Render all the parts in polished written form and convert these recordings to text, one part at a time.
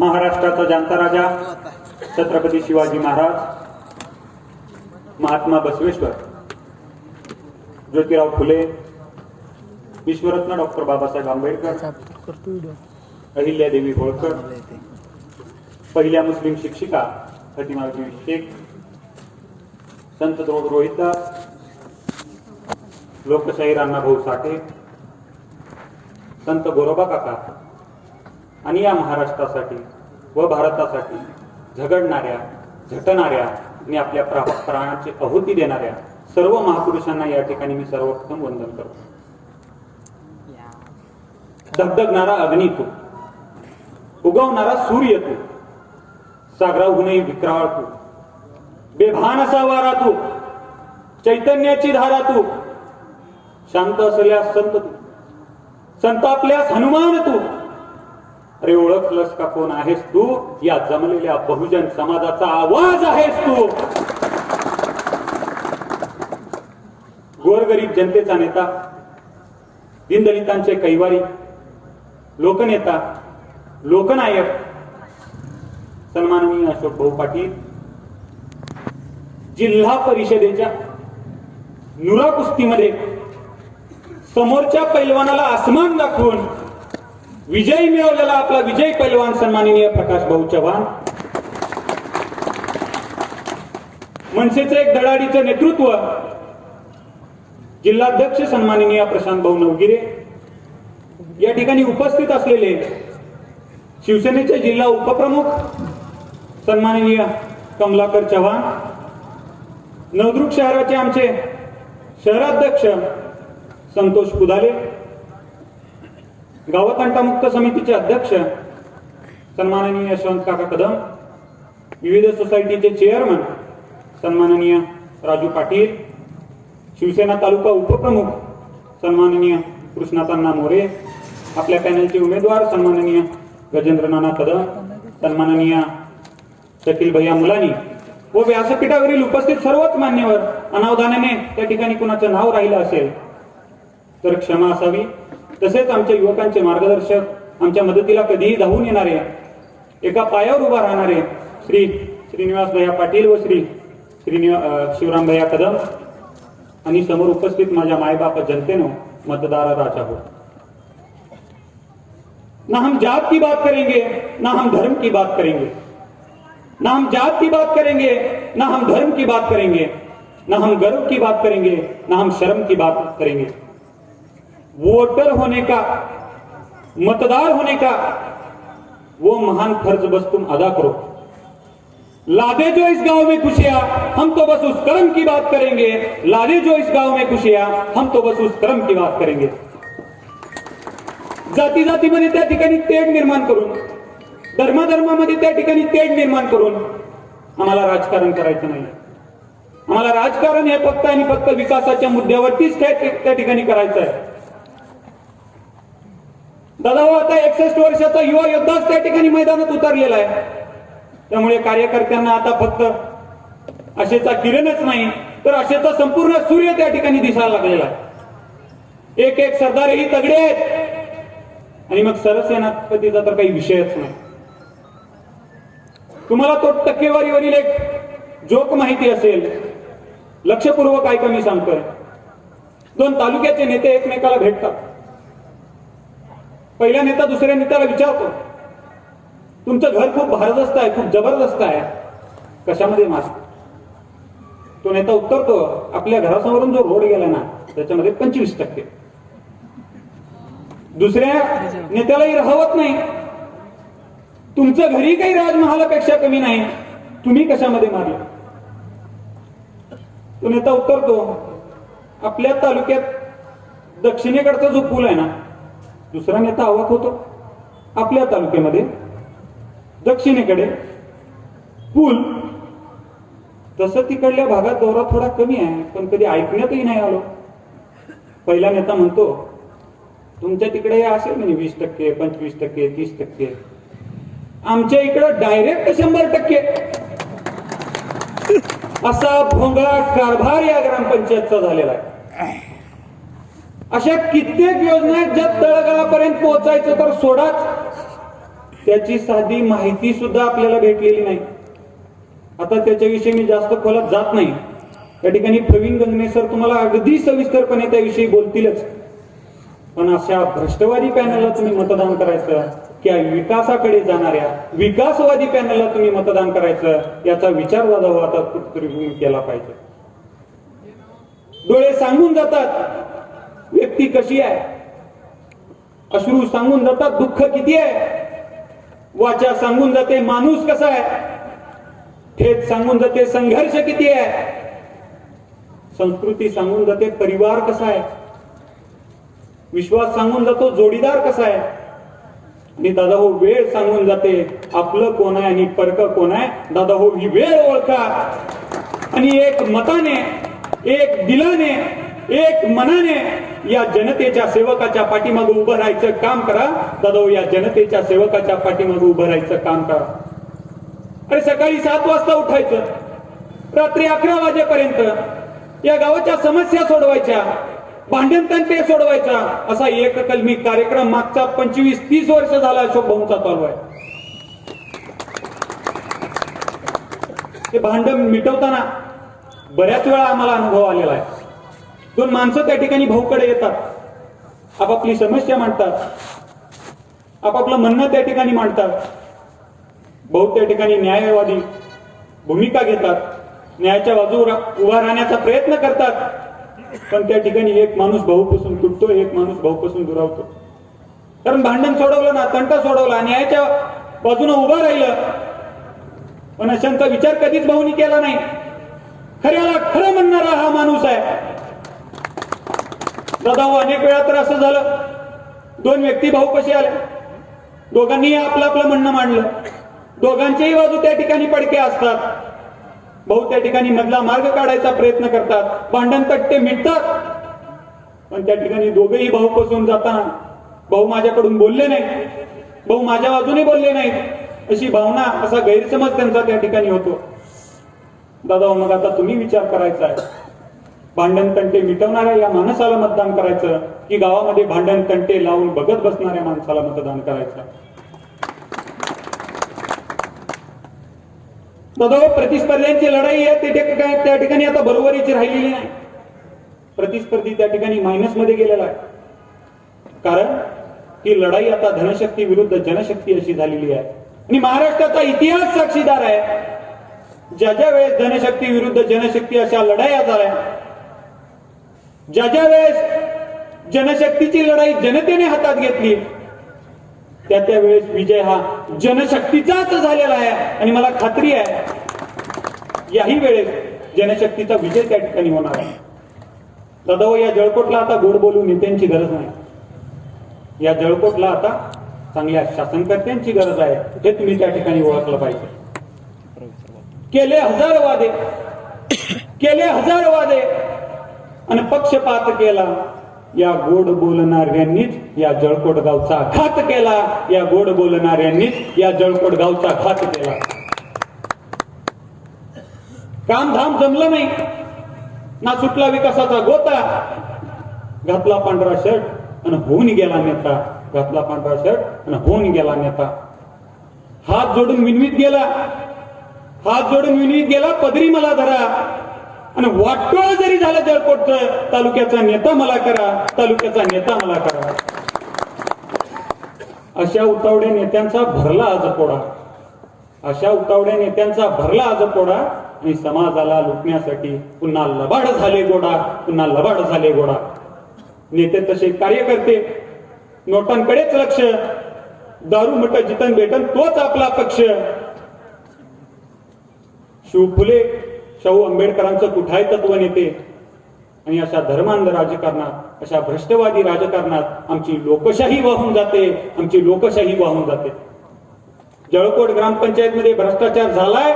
महाराष्ट्राचा जाणता राजा छत्रपती शिवाजी महाराज, महात्मा बसवेश्वर, ज्योतिराव फुले, विश्वरत्न डॉक्टर बाबासाहेब आंबेडकर, अहिल्यादेवी होळकर, पहिल्या मुस्लिम शिक्षिका फतिमाजी शेख, संत रोहितदास, लोकशाहीर अण्णाभाऊ साठे, संत गोरोबा काका आणि या महाराष्ट्रासाठी व भारतासाठी झगडणाऱ्या, झटणाऱ्या आणि आपल्या प्राणाची आहुती देणाऱ्या सर्व महापुरुषांना या ठिकाणी मी सर्वप्रथम वंदन करतो. धगधगणारा अग्नी तू, उगवणारा सूर्य तू, सागराहूनही विक्राळ तू, बेभान असा वारा तू, चैतन्याची धारा तू, शांत असल्यास संत तू, संतापल्यास हनुमान तू. अरे ओळखलंस का कोण आहेस तू? या जमलेल्या बहुजन समाजाचा आवाज आहेस तू. गोरगरीब जनतेचा नेता, दीनदलितांचे कैवारी, लोकनेता, लोकनायक सन्माननीय अशोक भाऊ पाटील, जिल्हा परिषदेच्या नुरा कुस्तीमध्ये समोरच्या पैलवानाला आसमान दाखवून विजय मिळवलेला आपला विजय पैलवान सन्माननीय प्रकाश भाऊ चव्हाण, मनसेचे एक धडाडीचे नेतृत्व जिल्हाध्यक्ष सन्माननीय प्रशांत भाऊ नवगिरे, या ठिकाणी उपस्थित असलेले शिवसेनेचे जिल्हा उपप्रमुख सन्माननीय कमलाकर चव्हाण, नवदुर्ग शहराचे आमचे शहराध्यक्ष संतोष कुदाले, गाव तंटामुक्त समितीचे अध्यक्ष सन्माननीय यशवंत काका कदम, विविध सोसायटीचे चेअरमन सन्माननीय राजू पाटील, शिवसेना तालुका उपप्रमुख सन्माननीय कृष्णातांना मोरे, आपल्या पॅनलचे उमेदवार सन्माननीय गजेंद्र नाना कदम, सन्माननीय शकील भैया मुलानी व व्यासपीठावरील उपस्थित सर्वच मान्यवर. अनावधानाने त्या ठिकाणी कुणाचं नाव राहिलं असेल तर क्षमा असावी. तसेच आमच्या युवकांचे मार्गदर्शक, आमच्या मदतीला कधीही धावून येणारे, एका पायावर उभा राहणारे श्री श्रीनिवास भैया पाटील व श्री शिवराम भैया कदम आणि समोर उपस्थित माझ्या मायबाप जनतेनो, मतदार राजा हो. ना हम जात की बात करेंगे, ना हम धर्म की बात करेंगे, ना हम जात की बात करेंगे, ना हम धर्म की बात करेंगे, ना हम गर्व की बात करेंगे, ना हम शर्म की बात करेंगे. वोटर होने का, मतदार होने का वो महान फर्ज बस तुम अदा करो. लादे जो इस गांव में खुशियां, हम तो बस उस कर्म की बात करेंगे. लादे जो इस गांव में खुशियां, हम तो बस उस कर्म की बात करेंगे. जाती जातीमध्ये त्या ठिकाणी तेढ निर्माण करून, धर्माधर्मामध्ये त्या ठिकाणी तेढ निर्माण करून आम्हाला राजकारण करायचं नाही. आम्हाला राजकारण हे फक्त आणि फक्त विकासाच्या मुद्द्यावरतीच त्या ठिकाणी करायचं आहे. दादा हो, आता 61 वर्षाचा युवा योद्धाच त्या ठिकाणी मैदानात उतरलेला आहे. त्यामुळे कार्यकर्त्यांना आता फक्त आशेचा किरणच नाही तर आशेचा संपूर्ण सूर्य त्या ठिकाणी दिसायला लागलेला आहे. एक एक सरदारही तगडे आहेत आणि मग सरसेनापतीचा तर काही विषयच नाही. तुम्हाला तो टक्केवारीवरील एक जोक माहिती असेल, लक्षपूर्वक ऐका मी सांगतोय. दोन तालुक्याचे नेते एकमेकाला भेटतात. पहिला नेता दुसऱ्या नेत्याला विचारतो, तुमचं घर खूप भारदस्त आहे, खूप जबरदस्त आहे, कशामध्ये मार? तो नेता उत्तरतो, आपल्या घरासमोरून जो रोड गेला ना त्याच्यामध्ये 25%. दुसऱ्या नेत्यालाही राहवत नाही, तुमचं घरी काही राजमहालापेक्षा कमी नाही, तुम्ही कशामध्ये मारले? तो नेता उत्तरतो, आपल्या तालुक्यात दक्षिणेकडचा जो पूल आहे ना. दुसरा नेता अवाक होतो, आपल्या तालुक्यामध्ये दक्षिणेकडे पूल, तसं तिकडल्या भागात दौरा थोडा कमी आहे, पण कधी ऐकण्यातही नाही आलो. पहिला नेता म्हणतो, तुमच्या तिकडे असेल म्हणजे 20%, 25%, 30%, आमच्या इकडे डायरेक्ट 100%. असा भोंगळा कारभार या ग्रामपंचायतचा झालेला आहे. अशा कित्येक योजना ज्या तळागाळापर्यंत पोहोचायचं तर सोडाच, त्याची साधी माहिती सुद्धा आपल्याला भेटलेली नाही. आता त्याच्याविषयी मी जास्त खोलात जात नाही. या ठिकाणी प्रवीण गंगणे सर तुम्हाला अगदी सविस्तरपणे त्याविषयी बोलतीलच. पण अशा भ्रष्टवादी पॅनलला तुम्ही मतदान करायचं की विकासाकडे जाणाऱ्या विकासवादी पॅनलला तुम्ही मतदान करायचं, याचा विचार जाधव आता कुठेतरी केला पाहिजे. डोळे सांगून जातात व्यक्ती कशी आहे, अश्रू सांगून जातात दुःख किती आहे, वाचा सांगून जाते माणूस कसा आहे, थेट सांगून जाते संघर्ष किती आहे, संस्कृती सांगून जाते परिवार कसा आहे, विश्वास सांगून जातो जोडीदार कसा आहे, आणि दादा हो वेळ सांगून जाते आपलं कोण आहे आणि परक कोण आहे. दादा हो ही वेळ ओळखा आणि एक मताने, एक दिलाने, एक मनाने या जनतेच्या सेवकाच्या पाठीमागे उभं राहायचं काम करा. दादा हो या जनतेच्या सेवकाच्या पाठीमागे उभं राहायचं काम करा. अरे सकाळी 7 वाजता उठायचं, रात्री 11 वाजेपर्यंत या गावाच्या समस्या सोडवायच्या, भांडण तंटे सोडवायचा. असा एक कलमी कार्यक्रम मागचा 25-30 वर्ष झाला अशोक भाऊंचा चालू आहे. ते भांडण मिटवताना बऱ्याच वेळा आम्हाला अनुभव आलेला आहे. 2 माणसं त्या ठिकाणी भाऊकडे येतात, आपापली समस्या मांडतात, आपापलं म्हणणं त्या ठिकाणी मांडतात. भाऊ त्या ठिकाणी न्यायवादी भूमिका घेतात, न्यायाच्या बाजूला उभा राहण्याचा प्रयत्न करतात. पण त्या ठिकाणी एक माणूस भाऊपासून तुटतो, एक माणूस भाऊपासून दुरावतो. कारण भांडण सोडवलं ना, तंटा सोडवला, न्यायाच्या बाजूने उभा राहिलं, पण अशांचा विचार कधीच भाऊनी केला नाही. खऱ्याला खरं म्हणणारा हा माणूस आहे. दादा हो अनेक वेळा तर असं झालं, 2 व्यक्ती भाऊ कसे आले, दोघांनी आपलं आपलं म्हणणं मांडलं, दोघांच्याही बाजू त्या ठिकाणी पडके असतात. भाऊ त्या ठिकाणी मधला मार्ग काढायचा प्रयत्न करतात, भांडण तट्टे मिटतात. पण त्या ठिकाणी दोघेही भाऊ पासून जाताना भाऊ माझ्याकडून बोलले नाही, भाऊ माझ्या बाजूने बोलले नाहीत, अशी भावना, असा गैरसमज त्यांचा त्या ठिकाणी होतो. दादा मग आता तुम्ही विचार करायचा आहे, भांडण तंटे मिटवणाऱ्या या माणसाला मतदान करायचं की गावामध्ये भांडण तंटे लावून बघत बसणाऱ्या माणसाला मतदान करायचं. दादा प्रतिस्पर्ध्यांची लढाई आहे त्या ठिकाणी आता बरोबरीची राहिलेली नाही. प्रतिस्पर्धी त्या ठिकाणी मायनस मध्ये गेलेला आहे. कारण ही लढाई आता धनशक्ती विरुद्ध जनशक्ती अशी झालेली आहे. आणि महाराष्ट्राचा इतिहास साक्षीदार आहे. ज्या ज्या वेळेस धनशक्ती विरुद्ध जनशक्ती अशा लढाया झाल्या, ज्या ज्या वेळेस जनशक्तीची लढाई जनतेने हातात घेतली, त्या वेळेस विजय हा जनशक्तीचाच झालेला आहे. आणि मला खात्री आहे याही वेळेस जनशक्तीचा विजय त्या ठिकाणी होणार आहे. दादा हो या जळकोटला आता गोड बोलू नेत्यांची गरज नाही. या जळकोटला आता चांगल्या शासनकर्त्यांची गरज आहे. हे तुम्ही त्या ठिकाणी ओळखलं पाहिजे. केले हजार वादे आणि पक्षपात केला, या गोड बोलणाऱ्यांनीच या जळकोट गावचा घात केला. या गोड बोलणाऱ्यांनीच या जळकोट गावचा घात केला. काम धाम जमलं नाही ना, सुटला विकासाचा गोता, घातला पांढरा शर्ट आणि होऊन गेला नेता. घातला पांढरा शर्ट आणि होऊन गेला नेता. हात जोडून विनवीत गेला, पदरी मला धरा आणि वाटोळ जरी झालं जळकोटचं, तालुक्याचा नेता मला करा, तालुक्याचा नेता मला करा. अशा उतावड्या नेत्यांचा भरला आज पोडा, अशा उतावड्या नेत्यांचा भरला आज पोडा. आणि समाजाला लुटण्यासाठी पुन्हा लबाड झाले गोडा, पुन्हा लबाड झाले गोडा. नेते तसे कार्यकर्ते, नोटांकडेच लक्ष, दारू मट जितन बेटन तोच आपला पक्ष. शिव फुले, शाहू आंबेडकरांचं कुठाय तत्व नेते. आणि अशा धर्मांध राजकारणात, अशा भ्रष्टवादी राजकारणात आमची लोकशाही वाहून जाते, आमची लोकशाही वाहून जाते. जळकोट ग्रामपंचायत मध्ये भ्रष्टाचार झालाय,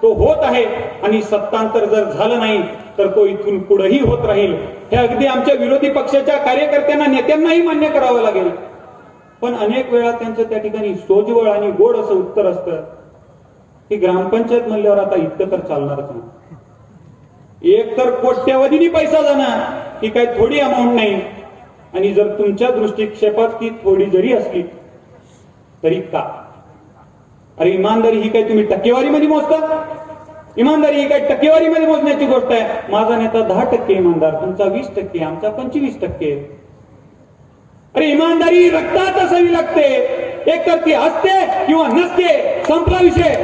तो होत आहे. आणि सत्तांतर जर झालं नाही तर तो इथून पुढेही होत राहील. हे अगदी आमच्या विरोधी पक्षाच्या कार्यकर्त्यांना, नेत्यांनाही मान्य करावं लागेल. पण अनेक वेळा त्यांचं त्या ठिकाणी सोजवळ आणि गोड असं उत्तर असतं की ग्रामपंचायत म्हणल्यावर आता इतकं तर चालणारच नाही. एक तर कोट्यवधीनी पैसा जाणार, ही काही थोडी अमाऊंट नाही. आणि जर तुमच्या दृष्टिक्षेपात ती थोडी जरी असली तरी का अरे इमानदारी ही काय तुम्ही टक्केवारीमध्ये मोजता? इमानदारी ही काय टक्केवारीमध्ये मोजण्याची गोष्ट आहे? माझा नेता 10% इमानदार, तुमचा 20%, आमचा 25%. अरे इमानदारी रक्तात असावी लागते, एकतर ती असते किंवा नसते, संपला विषय.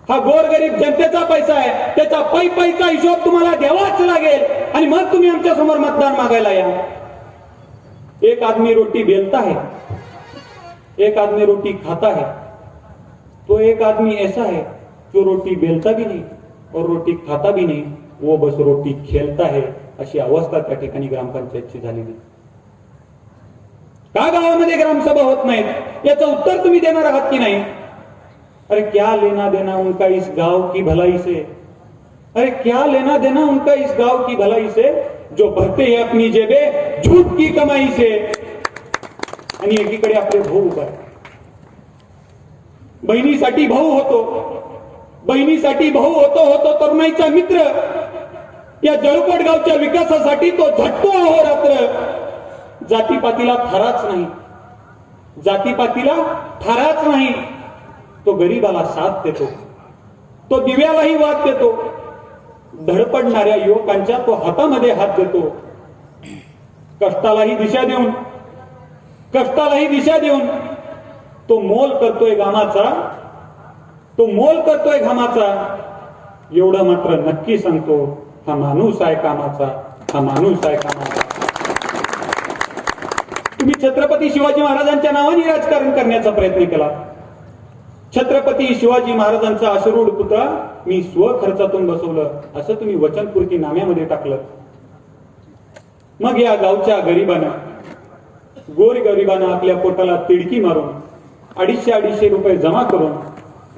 हा गोरगरीब जनतेचा पैसा आहे, त्याचा पैसा हिशोब तुम्हाला द्यावाच लागेल आणि मग तुम्ही आमच्या समोर मतदान मागायला या. एक आदमी रोटी बेलता है, एक आदमी रोटी खाता है, तो एक आदमी ऐसा है जो रोटी बेलता भी नहीं और रोटी खाता भी नहीं, वो बस रोटी खेलता है. अशी अवस्था त्या ठिकाणी ग्रामपंचायतची झालेली. का गावामध्ये ग्रामसभा होत नाहीत याचं उत्तर तुम्ही देणार आहात की नाही? अरे क्या लेना देना उनका इस गांव की भलाई से, अरे क्या लेना देना उनका इस गांव की भलाई से, जो भरते हैं अपनी जेबे झूठ की कमाई से. आणि एकीकडे आपले भाऊ उभा आहे. बहिणीसाठी भाऊ होतो, बहिणीसाठी भाऊ होतो तरुणाईचा मित्र. या जळकोट गावच्या विकासासाठी तो झटतो अहोरात्र. जातीपातीला थराच नाही, जातीपातीला थराच नाही. तो गरीबाला साथ देतो, तो दिव्यालाही वाद देतो, धडपडणाऱ्या युवकांच्या तो हातामध्ये हात देतो. कष्टालाही दिशा देऊन, कष्टालाही दिशा देऊन तो मोल करतोय घामाचा, तो मोल करतोय घामाचा. एवढं मात्र नक्की सांगतो, हा माणूस आहे कामाचा, हा माणूस आहे कामाचा. तुम्ही छत्रपती शिवाजी महाराजांच्या नावाने राजकारण करण्याचा प्रयत्न केला. छत्रपती शिवाजी महाराजांचा अश्रूढ पुतळा मी स्वखर्चातून बसवलं असं तुम्ही वचनपूर्ती नाम्यामध्ये टाकलं. मग या गावच्या गरिबानं, गोरगरिबानं आपल्या पोटाला तिडकी मारून 250 रुपये जमा करून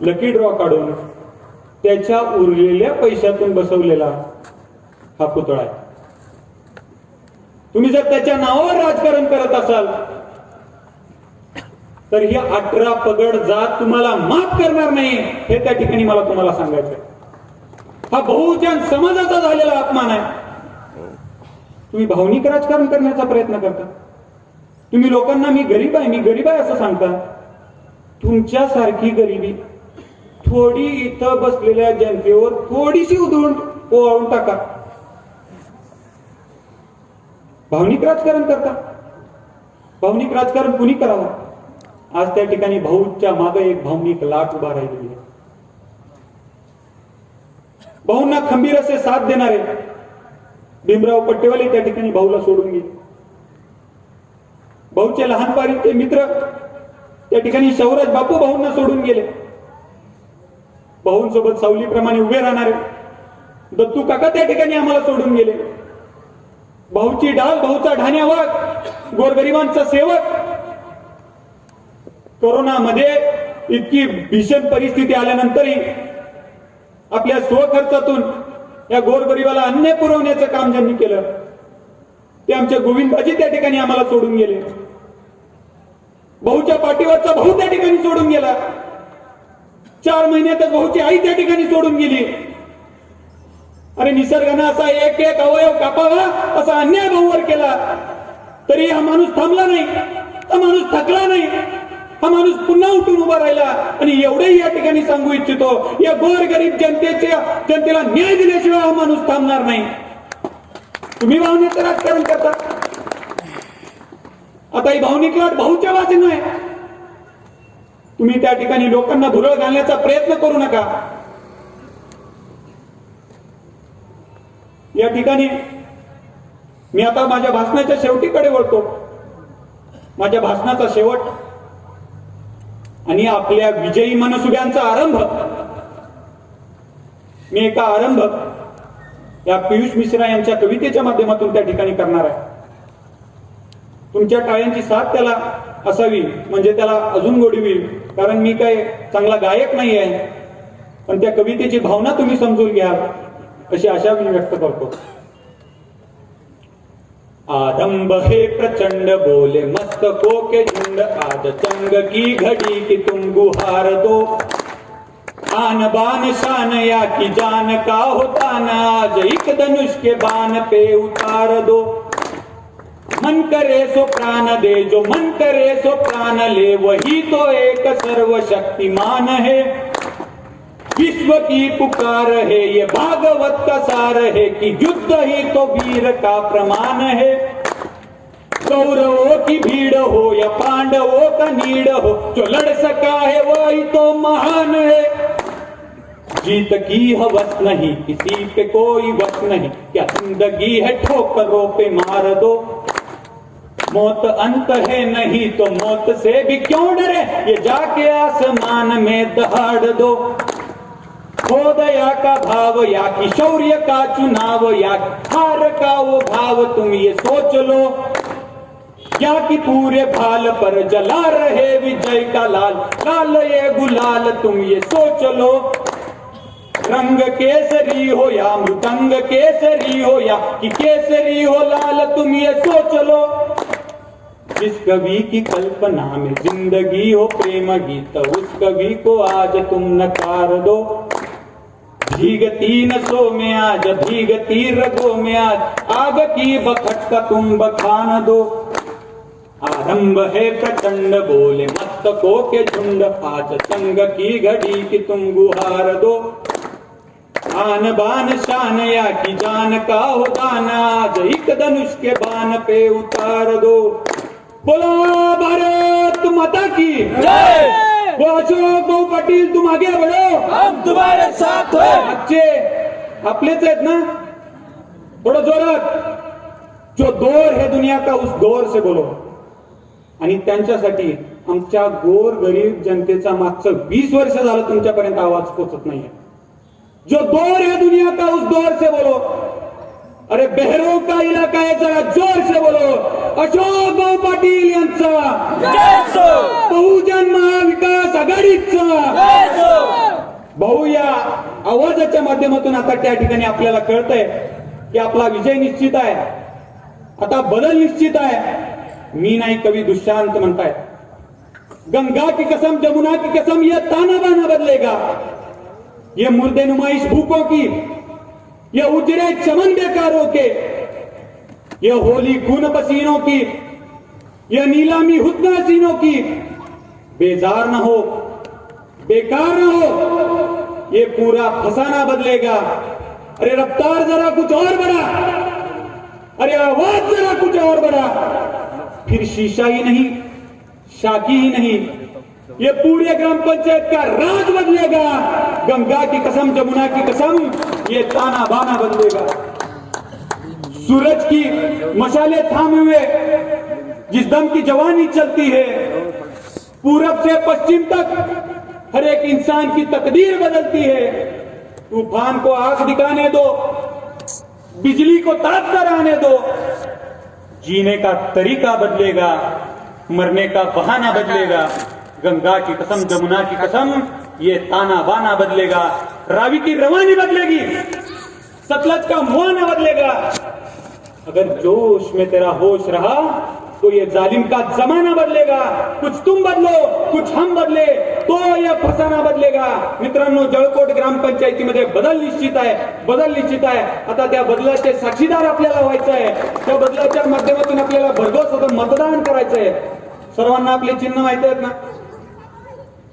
लकी ड्रॉ काढून त्याच्या उरलेल्या पैशातून बसवलेला हा पुतळा आहे. तुम्ही जर त्याच्या नावावर राजकारण करत असाल तर ही 18 पगड जात तुम्हाला माफ करणार नाही, हे त्या ठिकाणी मला तुम्हाला सांगायचंय. हा बहुजन समाजाचा झालेला अपमान आहे. तुम्ही भावनिक राजकारण करण्याचा प्रयत्न करता. तुम्ही लोकांना मी गरीब आहे, मी गरीब आहे असं सांगता. तुमच्यासारखी गरिबी थोडी इथं बसलेल्या जनतेवर थोडीशी उधळून ओवाळून टाका. भावनिक राजकारण करता. भावनिक राजकारण कुणी करावं? आज त्या ठिकाणी भाऊच्या मागे एक भावनिक लाट उभा राहिलेली आहे. भाऊंना खंबीर असे साथ देणारे भीमराव पट्टेवाले त्या ठिकाणी भाऊला सोडून गेले. भाऊचे लहानपणीचे मित्र त्या ठिकाणी शौराज बापू भाऊंना सोडून गेले. भाऊंसोबत सावलीप्रमाणे उभे राहणारे दत्तू काका त्या ठिकाणी आम्हाला सोडून गेले. भाऊची डाल, भाऊचा ढाण्यावर, गोरगरिबांचा सेवक. कोरोनामध्ये इतकी भीषण परिस्थिती आल्यानंतरही आपल्या स्वखर्चातून या गोरगरिबाला अन्न पुरवण्याचं काम ज्यांनी केलं ते आमचे गोविंदबाजी त्या ठिकाणी आम्हाला सोडून गेले. भाऊच्या पाठीवरचा भाऊ त्या ठिकाणी सोडून गेला. 4 महिन्यातच भाऊची आई त्या ठिकाणी सोडून गेली. अरे निसर्गानं असा एक एक अवयव कापावा असा अन्याय भाऊवर केला तरी हा माणूस थांबला नाही, हा माणूस थकला नाही, हा माणूस पुन्हा उठून उभा राहिला. आणि एवढेही या ठिकाणी सांगू इच्छितो, या गोरगरीब जनतेला न्याय दिल्याशिवाय हा माणूस थांबणार नाही. तुम्ही भावनेचं राजकारण करता. आता ही भावनिक लाट भाऊच्या बाजूने आहे. तुम्ही त्या ठिकाणी लोकांना धुरळ घालण्याचा प्रयत्न करू नका. या ठिकाणी मी आता माझ्या भाषणाच्या शेवटीकडे वळतो. माझ्या भाषणाचा शेवट आणि आपल्या विजयी मनसुब्यांचा आरंभ मी एका आरंभ या पियुष मिश्रा यांच्या कवितेच्या माध्यमातून त्या ठिकाणी करणार आहे. तुमच्या टाळ्यांची साथ त्याला असावी म्हणजे त्याला अजून गोडी होईल. कारण मी काय चांगला गायक नाही आहे, पण त्या कवितेची भावना तुम्ही समजून घ्या अशी आशा मी व्यक्त करतो. आरंभ है प्रचंड बोले मस्तकों के झुंड, आज चंग की घड़ी की तुम गुहार दो. आन बान शान या की जान का होता न, आज एक धनुष के बान पे उतार दो. मन करे सो प्राण दे, जो मन करे सो प्राण ले, वही तो एक सर्वशक्तिमान है। विश्व की पुकार है, ये भागवत का सार है कि युद्ध ही तो वीर का प्रमाण है। कौरवों की भीड़ हो या पांडवों का नीड़ हो, जो लड़ सका है वही तो महान है। जीत की हवस नहीं, किसी पे कोई वश नहीं, क्या जिंदगी है ठोकरों पे मार दो। मौत अंत है नहीं तो मौत से भी क्यों डरे, ये जाके आसमान में दहाड़ दो। हो दया का भाव या कि शौर्य का चुनाव, या हार का वो भाव तुम ये सोच लो। या कि पूरे भाल पर जला रहे विजय का लाल, लाल ये गुलाल तुम ये सोच लो। रंग केसरी हो या मृदंग केसरी हो, या कि केसरी हो लाल तुम ये सोच लो। जिस कवि की कल्पना में जिंदगी हो प्रेम गीत, उस कवि को आज तुम नकार दो। भीगती नसों में आज, भीगती रगों में आज, आग की बखट का तुम बखान दो। आरंभ है प्रचंड बोले मस्तकों के झुंड, आज संग की घड़ी की तुम गुहार दो। आन बान शान या की जान का हो दान, आज एक धनुष के बाण पे उतार दो। बोलो भारत माता की जय। वो अशोक भाऊ पाटील तुम आगे बढ़ो, हम तुम्हारे साथ हैं। अच्छे आपलेच आहेत ना, थोडं जोरात। जो दौर है दुनिया का उस दौर से बोलो। आणि त्यांच्यासाठी आमच्या गोर गरीब जनतेचा मागचं 20 वर्ष झालं तुमच्यापर्यंत आवाज पोहोचत नाहीये। जो दौर है दुनिया का उस दौर से बोलो। अरे बहरों का इलाका है, जरा जोर से बोलो। अशोक भाऊ पाटील यांचा बहुजन महाविकास आघाडीचा भाऊ, या आवाजाच्या माध्यमातून आता त्या ठिकाणी आपल्याला कळतंय की आपला विजय निश्चित आहे, आता बदल निश्चित आहे। मी नाही कवी दुष्यंत म्हणताय, गंगा की कसम जमुना की कसम, यह ताना बाना बदलेगा। ये मुर्दे नुमाइश भूखों की, ये उजड़े चमन बेकारों के, ये होली खून पसीनों की, ये नीलामी हुस्न हसीनों की। बेजार न हो, बेकार न हो, ये पूरा फसाना बदलेगा। अरे रफ्तार जरा कुछ और बढ़ा, अरे आवाज जरा कुछ और बढ़ा। फिर शीशा ही नहीं, शाकी ही नहीं, ये पूरे ग्राम पंचायत का राज बदलेगा। गंगा की कसम जमुना की कसम, ये ताना बाना बदलेगा। सूरज की मशाले थामे हुए जिस दम की जवानी चलती है, पूरब से पश्चिम तक हर एक इंसान की तकदीर बदलती है। तूफान को आग दिखाने दो, बिजली को तड़प कर आने दो। जीने का तरीका बदलेगा, मरने का बहाना बदलेगा। गंगा की कसम जमुना की कसम, ये ताना बाना बदलेगा। रावी की रवानी बदलेगी, सतलज का मुआना बदलेगा। अगर जोश में तेरा होश रहा तो ये जालिम का जमाना बदलेगा। कुछ तुम बदलो, कुछ हम बदले तो यह फसाना बदलेगा। मित्रांनो, जळकोट ग्रामपंचायतीमध्ये बदल निश्चित आहे, बदल निश्चित आहे। आता त्या बदलाचे साक्षीदार आपल्याला व्हायचं आहे। त्या बदलाच्या माध्यमातून आपल्याला भरघोस मतदान करायचं आहे। सर्वांना आपले चिन्ह माहिती आहेत ना?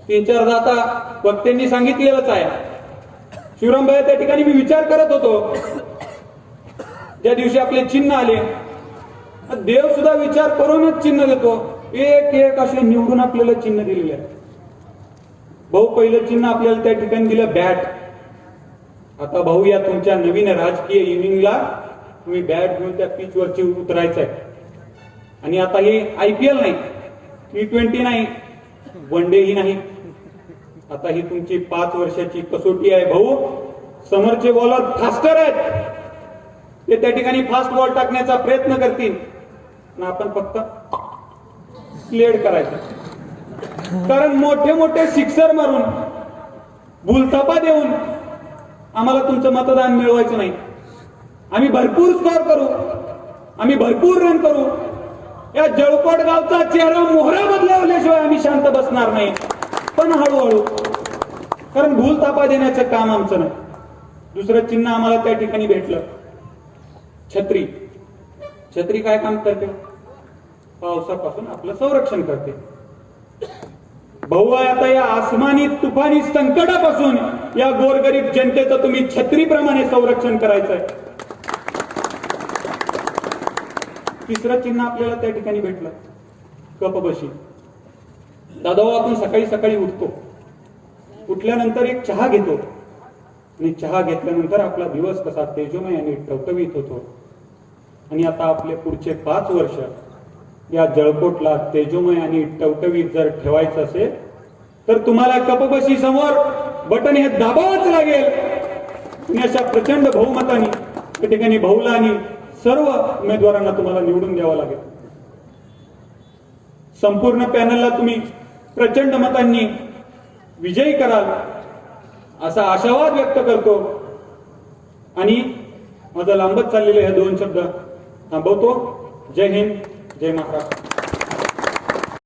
3-4 आता वक्त्यांनी सांगितलेलंच आहे। शिवरामभाई, त्या ठिकाणी मी विचार करत होतो, ज्या दिवशी आपले चिन्ह आले, देव सुद्धा विचार करूनच चिन्ह देतो। एक एक असे निवडून आपल्याला चिन्ह दिलेले आहे। भाऊ, पहिलं चिन्ह आपल्याला त्या ठिकाणी दिलं बॅट। आता भाऊ, या तुमच्या नवीन राजकीय इनिंगला तुम्ही बॅट घेऊन त्या पिच वरची उतरायचं आहे। आणि आता हे IPL नाही, T20 नाही, वन डे ही नाही, आता ही तुमची 5 वर्षाची कसोटी आहे। भाऊ, समोरचे बॉलर फास्टर आहेत, ते त्या ठिकाणी फास्ट बॉल टाकण्याचा प्रयत्न करतील, आपण फक्त लेड करायचं। कारण मोठे मोठे सिक्सर मारून, भूलथापा देऊन आम्हाला तुमचं मतदान मिळवायचं नाही। आम्ही भरपूर स्कोर करू, आम्ही भरपूर रन करू। या जळकोट गावचा चेहरा मोहरा बदलवल्याशिवाय आम्ही शांत बसणार नाही, पण हळूहळू। कारण भूलथापा देण्याचं काम आमचं नाही। दुसरं चिन्ह आम्हाला त्या ठिकाणी भेटलं, छत्री। छत्री काय काम करते? पावसापासून आपलं संरक्षण करते. भाऊ आता या आसमानी तुफानी संकटापासून या गोरगरीब जनतेचं तुम्ही छत्रीप्रमाणे संरक्षण करायचंय. तिसरं चिन्ह आपल्याला त्या ठिकाणी भेटलं, कपबशी. दादा आपण सकाळी सकाळी उठतो, उठल्यानंतर एक चहा घेतो आणि चहा घेतल्यानंतर आपला दिवस कसा तेजोमय आणि टवटवीत होतो. आणि आता आपले पुढचे 5 वर्ष या जळकोटला तेजोमय आणि टवटवीत जर ठेवायचं असेल तर तुम्हाला कपबशी समोर बटन हे दाबावंच लागेल. आणि अशा प्रचंड बहुमताने त्या ठिकाणी भाऊला आणि सर्व उमेदवारांना तुम्हाला निवडून द्यावं लागेल. संपूर्ण पॅनलला तुम्ही प्रचंड मतांनी विजयी कराल असा आशावाद व्यक्त करतो. आणि माझा लांबत चाललेले हे 2 शब्द थांबवतो. जय हिंद, जय महाराष्ट्र.